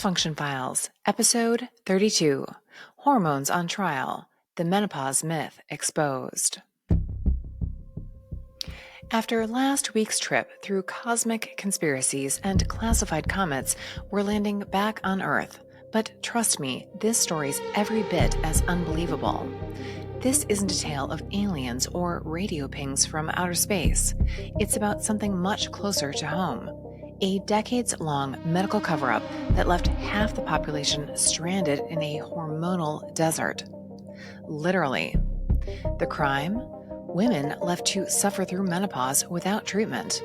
Dysfunction Files, Episode 32, Hormones on Trial, the Menopause Myth Exposed. After last week's trip through cosmic conspiracies and classified comets, we're landing back on Earth. But trust me, this story's every bit as unbelievable. This isn't a tale of aliens or radio pings from outer space. It's about something much closer to home. A decades-long medical cover-up that left half the population stranded in a hormonal desert. Literally. The crime? Women left to suffer through menopause without treatment.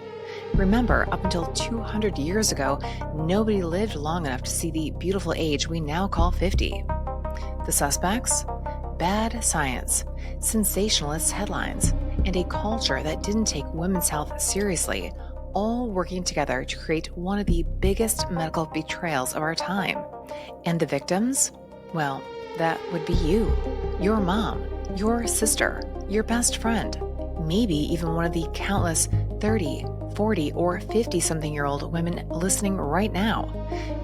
Remember, up until 200 years ago, nobody lived long enough to see the beautiful age we now call 50. The suspects? Bad science, sensationalist headlines, and a culture that didn't take women's health seriously, all working together to create one of the biggest medical betrayals of our time. And the victims? Well, that would be you, your mom, your sister, your best friend, maybe even one of the countless 30, 40, or 50-something-year-old women listening right now.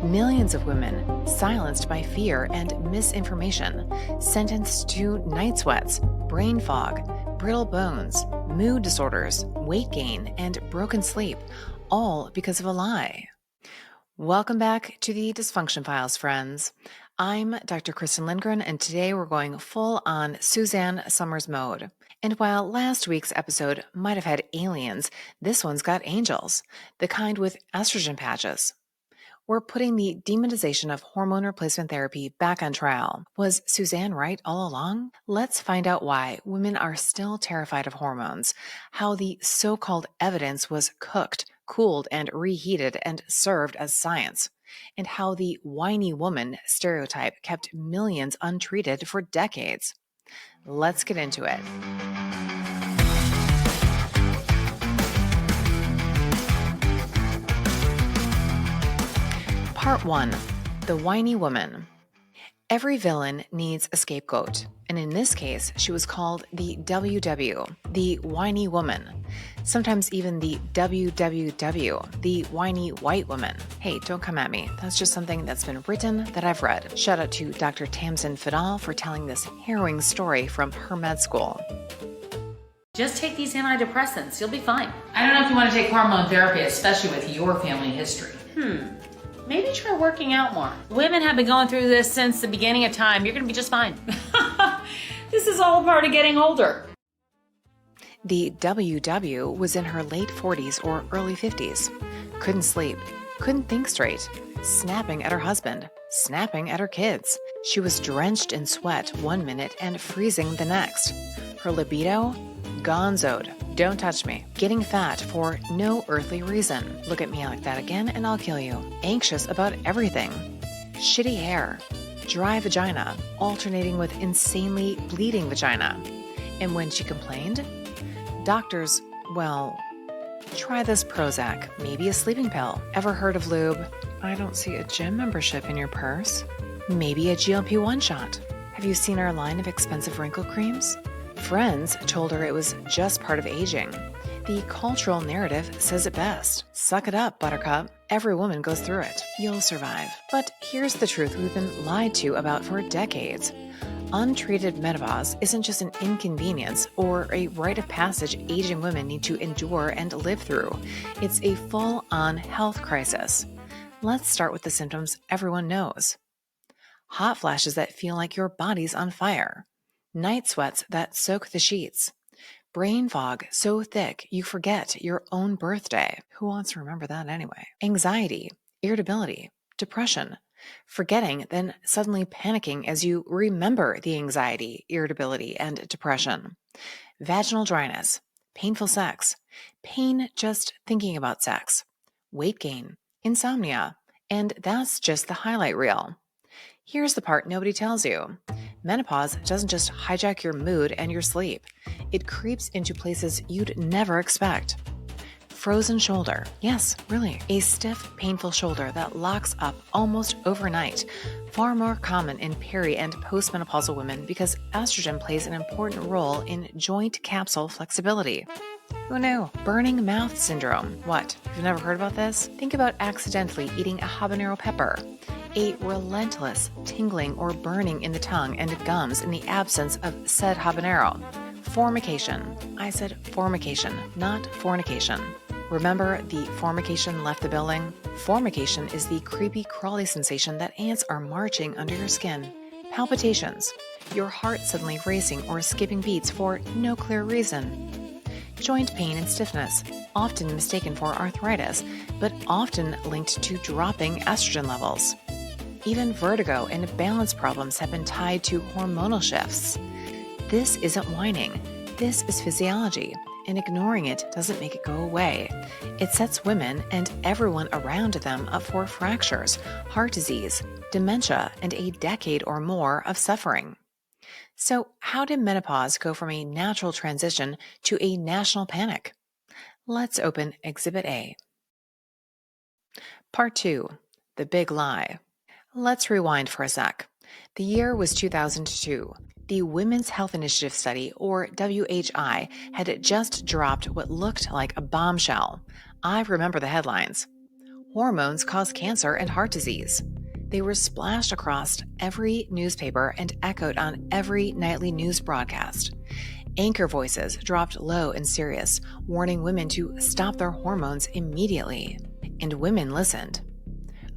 Millions of women silenced by fear and misinformation, sentenced to night sweats, brain fog, brittle bones, mood disorders, weight gain, and broken sleep, all because of a lie. Welcome back to the Dysfunction Files, friends. I'm Dr. Kristen Lindgren, and today we're going full-on Suzanne Summers mode. And while last week's episode might have had aliens, this one's got angels, the kind with estrogen patches. We're putting the demonization of hormone replacement therapy back on trial. Was Suzanne right all along? Let's find out why women are still terrified of hormones, how the so-called evidence was cooked, cooled, and reheated and served as science, and how the whiny woman stereotype kept millions untreated for decades. Let's get into it. Part 1. The Whiny Woman. Every villain needs a scapegoat, and in this case, she was called the WW, the Whiny Woman. Sometimes even the WWW, the Whiny White Woman. Hey, don't come at me. That's just something that's been written that I've read. Shout out to Dr. Tamsin Fadal for telling this harrowing story from her med school. Just take these antidepressants. You'll be fine. I don't know if you want to take hormone therapy, especially with your family history. Maybe try working out more. Women have been going through this since the beginning of time. You're going to be just fine. This is all part of getting older. The WW was in her late 40s or early 50s. Couldn't sleep, couldn't think straight, snapping at her husband, snapping at her kids. She was drenched in sweat one minute and freezing the next. Her libido? Gonzoed. Don't touch me. Getting fat for no earthly reason. Look at me like that again and I'll kill you. Anxious about everything. Shitty hair. Dry vagina, alternating with insanely bleeding vagina. And when she complained, doctors, well, try this Prozac, maybe a sleeping pill. Ever heard of lube? I don't see a gym membership in your purse. Maybe a GLP-1 shot. Have you seen our line of expensive wrinkle creams? Friends told her it was just part of aging. The cultural narrative says it best. Suck it up, buttercup. Every woman goes through it. You'll survive. But here's the truth we've been lied to about for decades. Untreated menopause isn't just an inconvenience or a rite of passage aging women need to endure and live through. It's a full-on health crisis. Let's start with the symptoms everyone knows. Hot flashes that feel like your body's on fire. Night sweats that soak the sheets. Brain fog so thick you forget your own birthday. Who wants to remember that anyway? Anxiety, irritability, depression. Forgetting, then suddenly panicking as you remember the anxiety, irritability, and depression. Vaginal dryness, painful sex, pain just thinking about sex, weight gain, insomnia, and that's just the highlight reel. Here's the part nobody tells you. Menopause doesn't just hijack your mood and your sleep. It creeps into places you'd never expect. Frozen shoulder. Yes, really. A stiff, painful shoulder that locks up almost overnight. Far more common in peri- and postmenopausal women because estrogen plays an important role in joint capsule flexibility. Who knew? Burning mouth syndrome. What? You've never heard about this? Think about accidentally eating a habanero pepper. a relentless tingling or burning in the tongue and gums in the absence of said habanero. Formication. I said formication, not fornication. Remember the formication left the building? Formication is the creepy, crawly sensation that ants are marching under your skin. Palpitations. Your heart suddenly racing or skipping beats for no clear reason. Joint pain and stiffness, often mistaken for arthritis, but often linked to dropping estrogen levels. Even vertigo and balance problems have been tied to hormonal shifts. This isn't whining. This is physiology, and ignoring it doesn't make it go away. It sets women and everyone around them up for fractures, heart disease, dementia, and a decade or more of suffering. So, how did menopause go from a natural transition to a national panic? Let's open Exhibit A. Part 2. The Big Lie. Let's rewind for a sec. The year was 2002. The Women's Health Initiative study, or WHI, had just dropped what looked like a bombshell. I remember the headlines. Hormones cause cancer and heart disease. They were splashed across every newspaper and echoed on every nightly news broadcast. Anchor voices dropped low and serious, warning women to stop their hormones immediately. And women listened.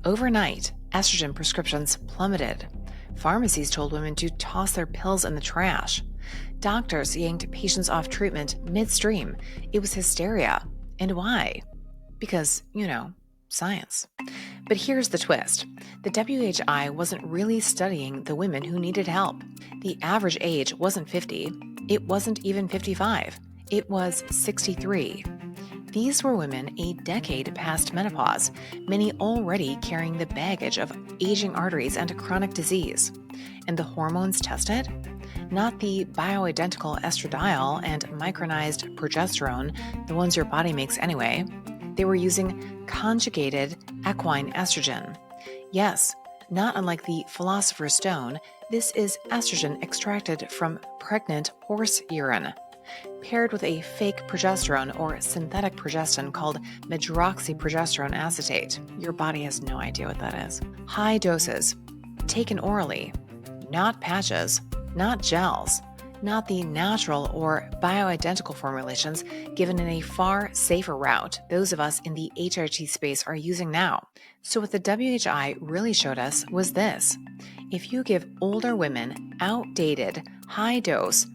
Overnight, estrogen prescriptions plummeted. Pharmacies told women to toss their pills in the trash. Doctors yanked patients off treatment midstream. It was hysteria. And why? Because, science. But here's the twist. The WHI wasn't really studying the women who needed help. The average age wasn't 50. It wasn't even 55. It was 63. These were women a decade past menopause, many already carrying the baggage of aging arteries and chronic disease. And the hormones tested? Not the bioidentical estradiol and micronized progesterone, the ones your body makes anyway. They were using conjugated equine estrogen. Yes, not unlike the Philosopher's Stone, this is estrogen extracted from pregnant horse urine, paired with a fake progesterone or synthetic progestin called medroxyprogesterone acetate. Your body has no idea what that is. High doses, taken orally, not patches, not gels, not the natural or bioidentical formulations given in a far safer route those of us in the HRT space are using now. So what the WHI really showed us was this. If you give older women outdated, high-dose,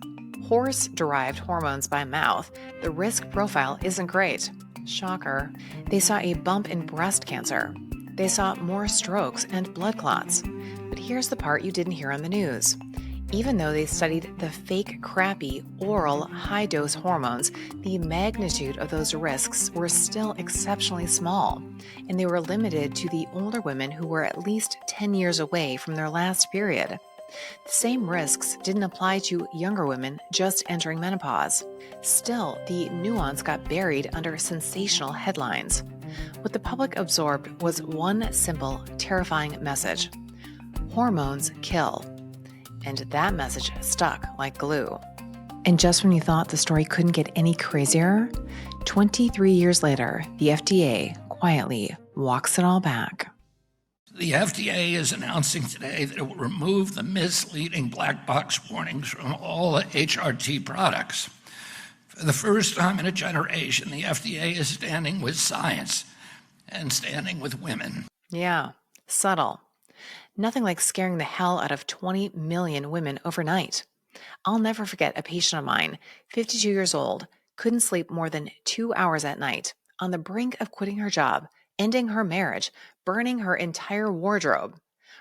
horse-derived hormones by mouth, the risk profile isn't great. Shocker. They saw a bump in breast cancer. They saw more strokes and blood clots. But here's the part you didn't hear on the news. Even though they studied the fake, crappy, oral, high-dose hormones, the magnitude of those risks were still exceptionally small, and they were limited to the older women who were at least 10 years away from their last period. The same risks didn't apply to younger women just entering menopause. Still, the nuance got buried under sensational headlines. What the public absorbed was one simple, terrifying message. Hormones kill. And that message stuck like glue. And just when you thought the story couldn't get any crazier, 23 years later, the FDA quietly walks it all back. The FDA is announcing today that it will remove the misleading black box warnings from all HRT products. For the first time in a generation, the FDA is standing with science and standing with women. Yeah, subtle. Nothing like scaring the hell out of 20 million women overnight. I'll never forget a patient of mine, 52 years old, couldn't sleep more than 2 hours at night, on the brink of quitting her job, ending her marriage, burning her entire wardrobe.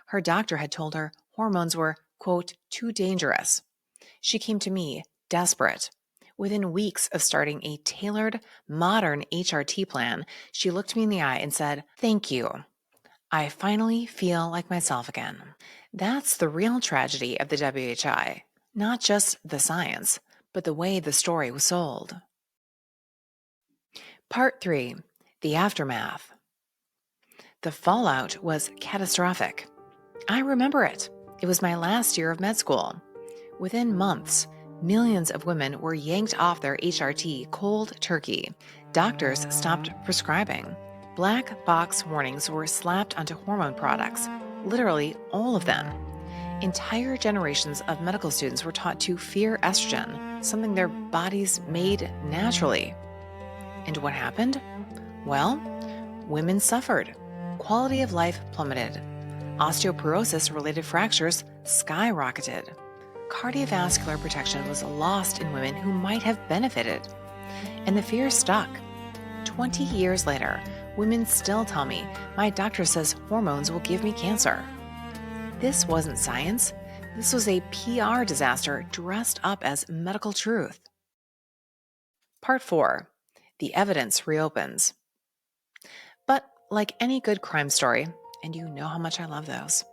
Her doctor had told her hormones were, quote, too dangerous. She came to me, desperate. Within weeks of starting a tailored, modern HRT plan, she looked me in the eye and said, "Thank you. I finally feel like myself again." That's the real tragedy of the WHI, not just the science, but the way the story was sold. Part 3. The Aftermath. The fallout was catastrophic. I remember it. It was my last year of med school. Within months, millions of women were yanked off their HRT cold turkey. Doctors stopped prescribing. Black box warnings were slapped onto hormone products. literally all of them. Entire generations of medical students were taught to fear estrogen, something their bodies made naturally. And what happened? Well, women suffered. Quality of life plummeted. Osteoporosis-related fractures skyrocketed. Cardiovascular protection was lost in women who might have benefited. And the fear stuck. 20 years later, women still tell me, my doctor says hormones will give me cancer. This wasn't science. This was a PR disaster dressed up as medical truth. Part 4. The evidence reopens. But like any good crime story, and you know how much I love those,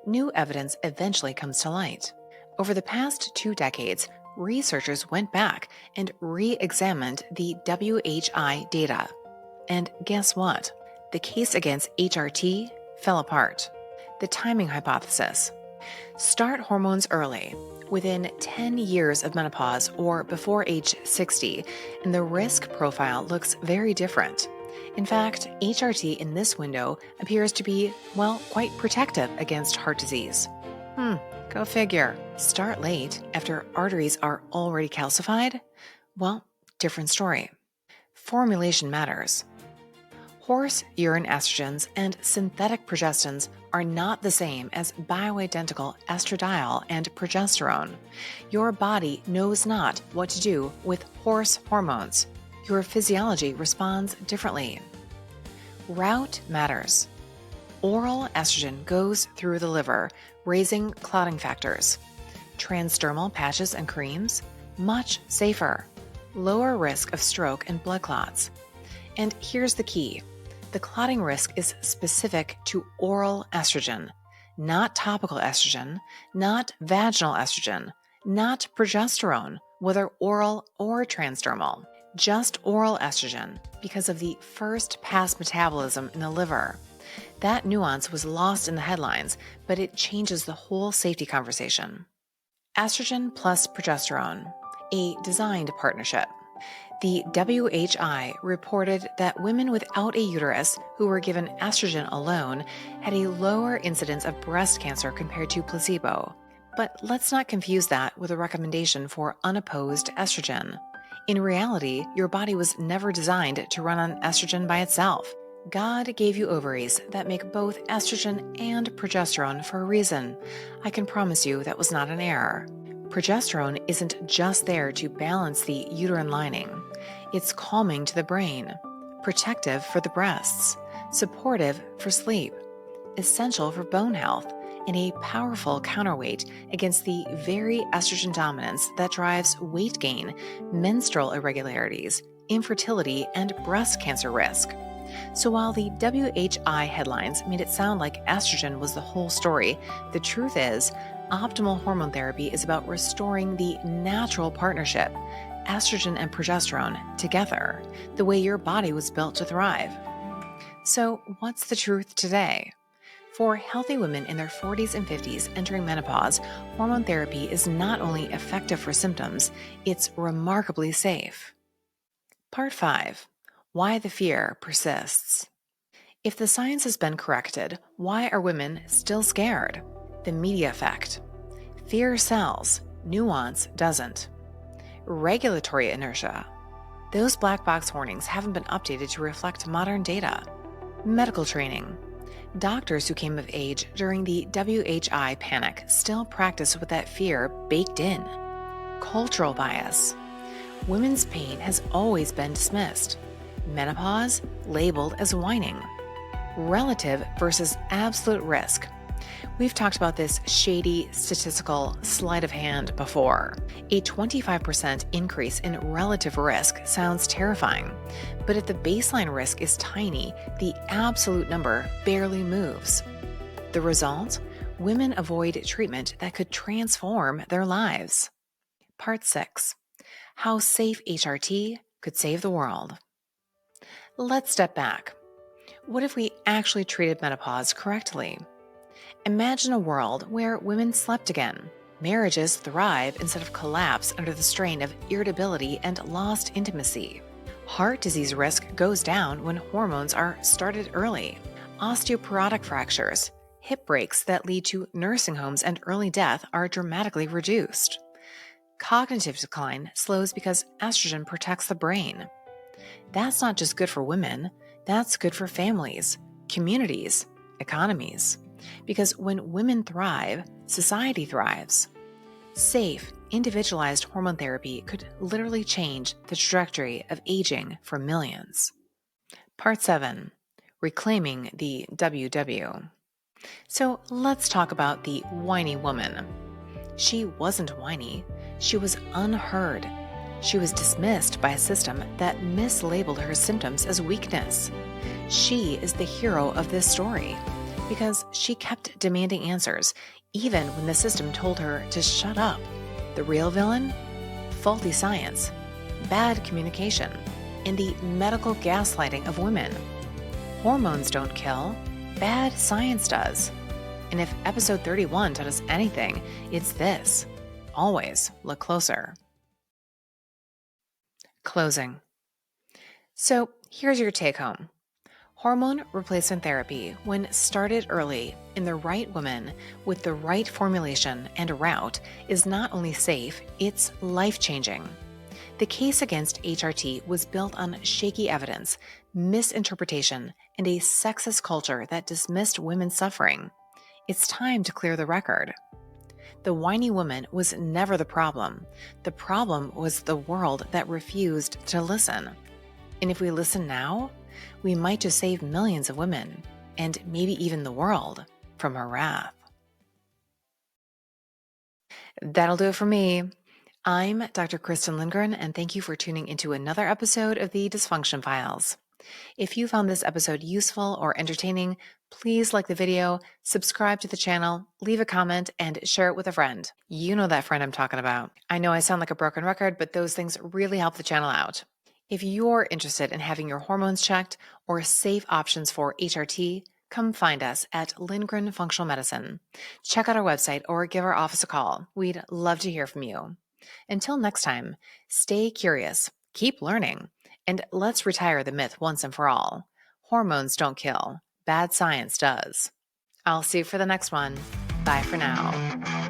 new evidence eventually comes to light. Over the past 2 decades, researchers went back and re-examined the WHI data. And guess what? The case against HRT fell apart. The timing hypothesis. Start hormones early, within 10 years of menopause or before age 60, and the risk profile looks very different. In fact, HRT in this window appears to be, well, quite protective against heart disease. Go figure. Start late after arteries are already calcified? Well, different story. Formulation matters. Horse urine estrogens and synthetic progestins are not the same as bioidentical estradiol and progesterone. Your body knows not what to do with horse hormones. Your physiology responds differently. Route matters. Oral estrogen goes through the liver, raising clotting factors. Transdermal patches and creams, much safer. Lower risk of stroke and blood clots. And here's the key. The clotting risk is specific to oral estrogen, not topical estrogen, not vaginal estrogen, not progesterone, whether oral or transdermal. Just oral estrogen because of the first-pass metabolism in the liver. That nuance was lost in the headlines, but it changes the whole safety conversation. Estrogen plus progesterone, a designed partnership. The WHI reported that women without a uterus who were given estrogen alone had a lower incidence of breast cancer compared to placebo. But let's not confuse that with a recommendation for unopposed estrogen. In reality, your body was never designed to run on estrogen by itself. God gave you ovaries that make both estrogen and progesterone for a reason. I can promise you that was not an error. Progesterone isn't just there to balance the uterine lining. It's calming to the brain, protective for the breasts, supportive for sleep, essential for bone health, and a powerful counterweight against the very estrogen dominance that drives weight gain, menstrual irregularities, infertility, and breast cancer risk. So while the WHI headlines made it sound like estrogen was the whole story, the truth is, optimal hormone therapy is about restoring the natural partnership, estrogen and progesterone, together, the way your body was built to thrive. So what's the truth today? For healthy women in their 40s and 50s entering menopause, hormone therapy is not only effective for symptoms, it's remarkably safe. Part 5. Why the fear persists. If the science has been corrected, why are women still scared? The media effect. Fear sells, nuance doesn't. Regulatory inertia. Those black box warnings haven't been updated to reflect modern data. Medical training. Doctors who came of age during the WHI panic still practice with that fear baked in. Cultural bias. Women's pain has always been dismissed. Menopause labeled as whining. Relative versus absolute risk. We've talked about this shady statistical sleight of hand before. A 25% increase in relative risk sounds terrifying, but if the baseline risk is tiny, the absolute number barely moves. The result? Women avoid treatment that could transform their lives. Part 6. How safe HRT could save the world. Let's step back. What if we actually treated menopause correctly? Imagine a world where women slept again. Marriages thrive instead of collapse under the strain of irritability and lost intimacy. Heart disease risk goes down when hormones are started early. Osteoporotic fractures, Hip breaks that lead to nursing homes and early death are dramatically reduced. Cognitive decline slows because estrogen protects the brain. That's not just good for women, that's good for families, communities, economies. Because when women thrive, society thrives. Safe, individualized hormone therapy could literally change the trajectory of aging for millions. Part 7. Reclaiming the WW. So let's talk about the whiny woman. She wasn't whiny. She was unheard. She was dismissed by a system that mislabeled her symptoms as weakness. She is the hero of this story because she kept demanding answers even when the system told her to shut up. The real villain? Faulty science, bad communication, and the medical gaslighting of women. Hormones don't kill, bad science does. And if episode 31 taught us anything, it's this. Always look closer. Closing. So here's your take home. Hormone replacement therapy, when started early in the right woman with the right formulation and route, is not only safe, it's life-changing. The case against HRT was built on shaky evidence, misinterpretation, and a sexist culture that dismissed women's suffering. It's time to clear the record. The whiny woman was never the problem. The problem was the world that refused to listen. And if we listen now, we might just save millions of women, and maybe even the world, from her wrath. That'll do it for me. I'm Dr. Kristen Lindgren, and thank you for tuning into another episode of the Dysfunction Files. If you found this episode useful or entertaining, please like the video, subscribe to the channel, leave a comment, and share it with a friend. You know that friend I'm talking about. I know I sound like a broken record, but those things really help the channel out. If you're interested in having your hormones checked or safe options for HRT, come find us at Lindgren Functional Medicine. Check out our website or give our office a call. We'd love to hear from you. Until next time, stay curious, keep learning, and let's retire the myth once and for all. Hormones don't kill. Bad science does. I'll see you for the next one. Bye for now.